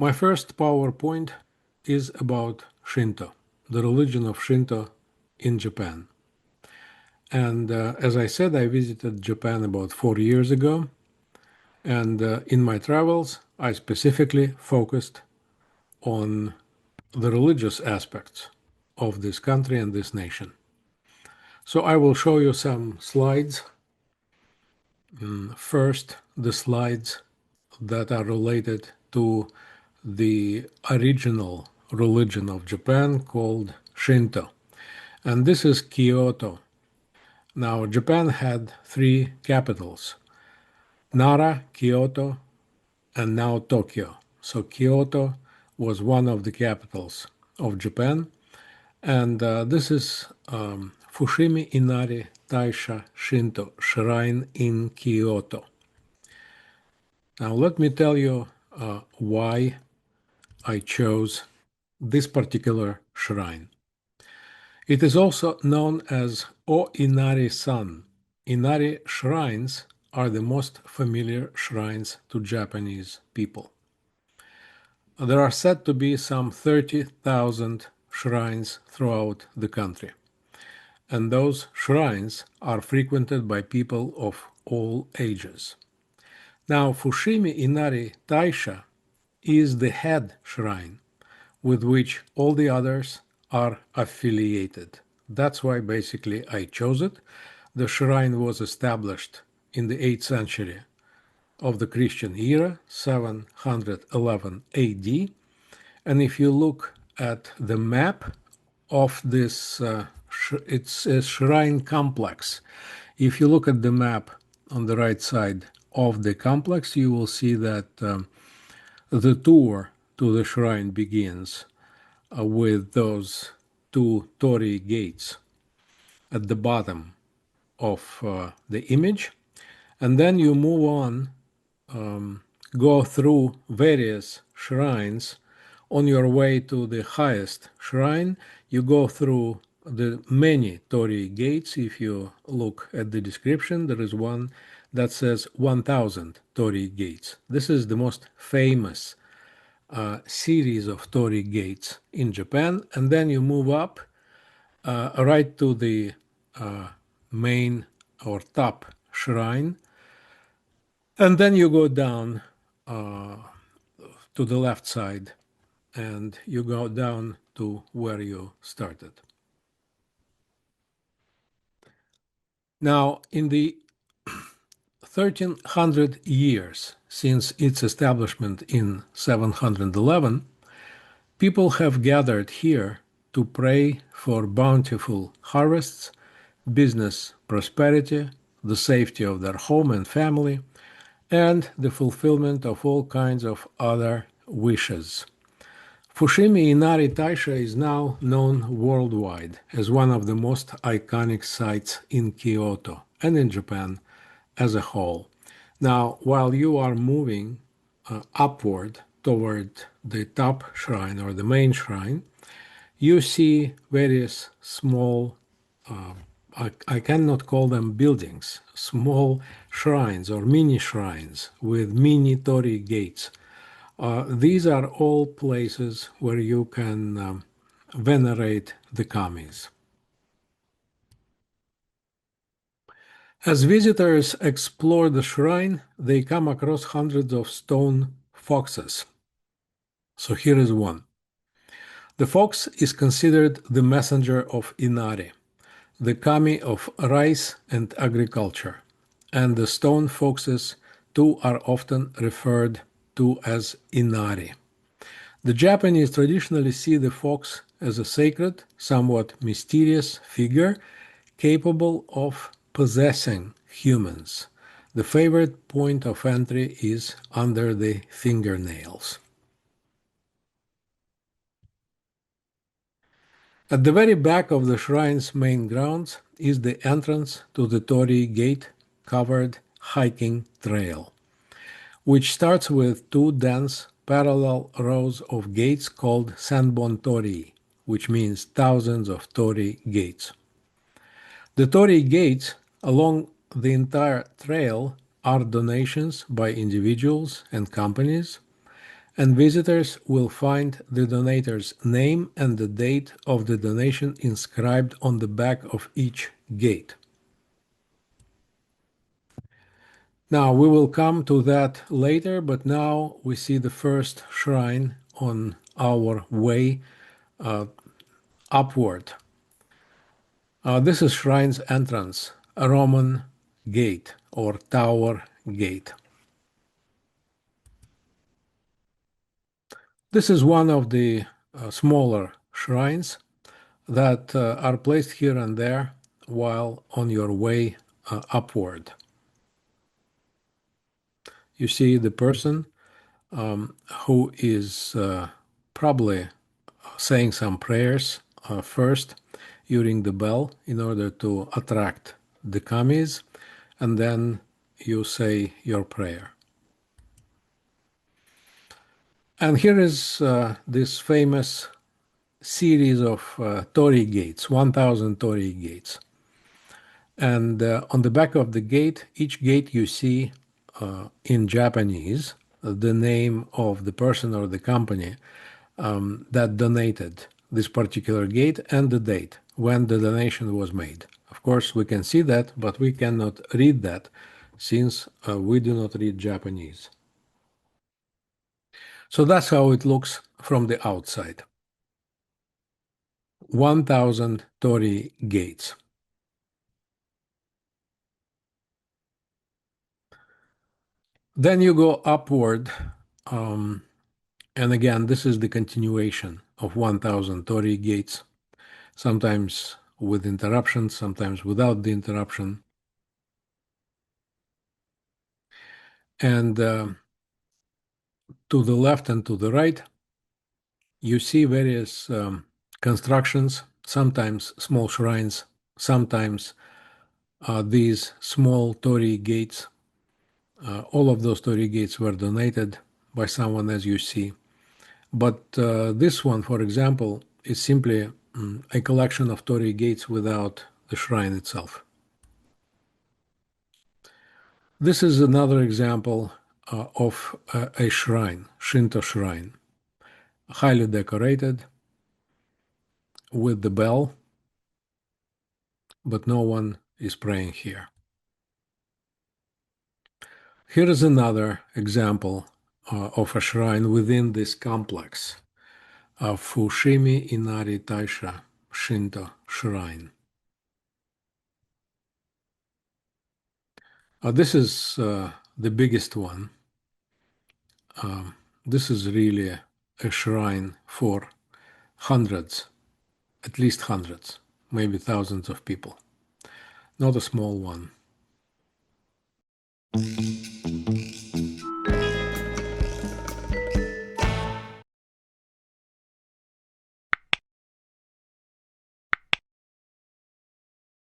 My first PowerPoint is about Shinto, the religion of Shinto in Japan. And as I said, I visited Japan about 4 years ago. And in my travels, I specifically focused on the religious aspects of this country and this nation. So I will show you some slides. First, the slides that are related to the original religion of Japan called Shinto. And this is Kyoto. Now, Japan had 3 capitals: Nara, Kyoto, and now Tokyo. So Kyoto was one of the capitals of Japan. And this is Fushimi Inari Taisha Shinto Shrine in Kyoto. Now, let me tell you why I chose this particular shrine. It is also known as O Inari-san. Inari shrines are the most familiar shrines to Japanese people. There are said to be some 30,000 shrines throughout the country, and those shrines are frequented by people of all ages. Now, Fushimi Inari Taisha is the head shrine with which all the others are affiliated. That's why basically I chose it. The shrine was established in the 8th century of the Christian era, 711 AD. And if you look at the map of this, it's a shrine complex. If you look at the map on the right side of the complex, you will see that the tour to the shrine begins with those 2 torii gates at the bottom of the image. And then you move on, go through various shrines. On your way to the highest shrine, you go through the many torii gates. If you look at the description, there is one that says 1,000 torii gates. This is the most famous series of torii gates in Japan. And then you move up right to the main or top shrine. And then you go down to the left side and you go down to where you started. Now, in the 1300 years since its establishment in 711, people have gathered here to pray for bountiful harvests, business prosperity, the safety of their home and family, and the fulfillment of all kinds of other wishes. Fushimi Inari Taisha is now known worldwide as one of the most iconic sites in Kyoto and in Japan as a whole. Now, while you are moving upward toward the top shrine or the main shrine, you see various small, I cannot call them buildings, small shrines or mini shrines with mini torii gates. These are all places where you can venerate the kamis. As visitors explore the shrine, they come across hundreds of stone foxes. So here is one. The fox is considered the messenger of Inari, the kami of rice and agriculture, and the stone foxes too are often referred to as Inari. The Japanese traditionally see the fox as a sacred, somewhat mysterious figure capable of possessing humans. The favorite point of entry is under the fingernails. At the very back of the shrine's main grounds is the entrance to the torii gate-covered hiking trail, which starts with 2 dense parallel rows of gates called Senbon Torii, which means thousands of torii gates. The torii gates along the entire trail are donations by individuals and companies, And visitors will find the donator's name and the date of the donation inscribed on the back of each gate. Now, we will come to that later, but now we see the first shrine on our way upward. This is shrine's entrance, a Roman gate or tower gate. This is one of the smaller shrines that are placed here and there while on your way upward. You see the person who is probably saying some prayers first. You ring the bell in order to attract the kamis, and then you say your prayer. And here is this famous series of torii gates, 1,000 torii gates. And on the back of the gate, each gate you see in Japanese the name of the person or the company that donated this particular gate and the date when the donation was made. Of course, we can see that, but we cannot read that since we do not read Japanese. So that's how it looks from the outside. 1,000 torii gates. Then you go upward, and again, this is the continuation of 1,000 torii gates, sometimes with interruptions, sometimes without the interruption. And to the left and to the right, you see various constructions, sometimes small shrines, sometimes these small torii gates. All of those torii gates were donated by someone, as you see. But this one, for example, is simply a collection of torii gates without the shrine itself. This is another example of a shrine, Shinto shrine, highly decorated with the bell, but no one is praying here. Here is another example of a shrine within this complex of Fushimi Inari Taisha Shinto shrine. This is the biggest one. This is really a shrine for hundreds, at least hundreds, maybe thousands of people. Not a small one.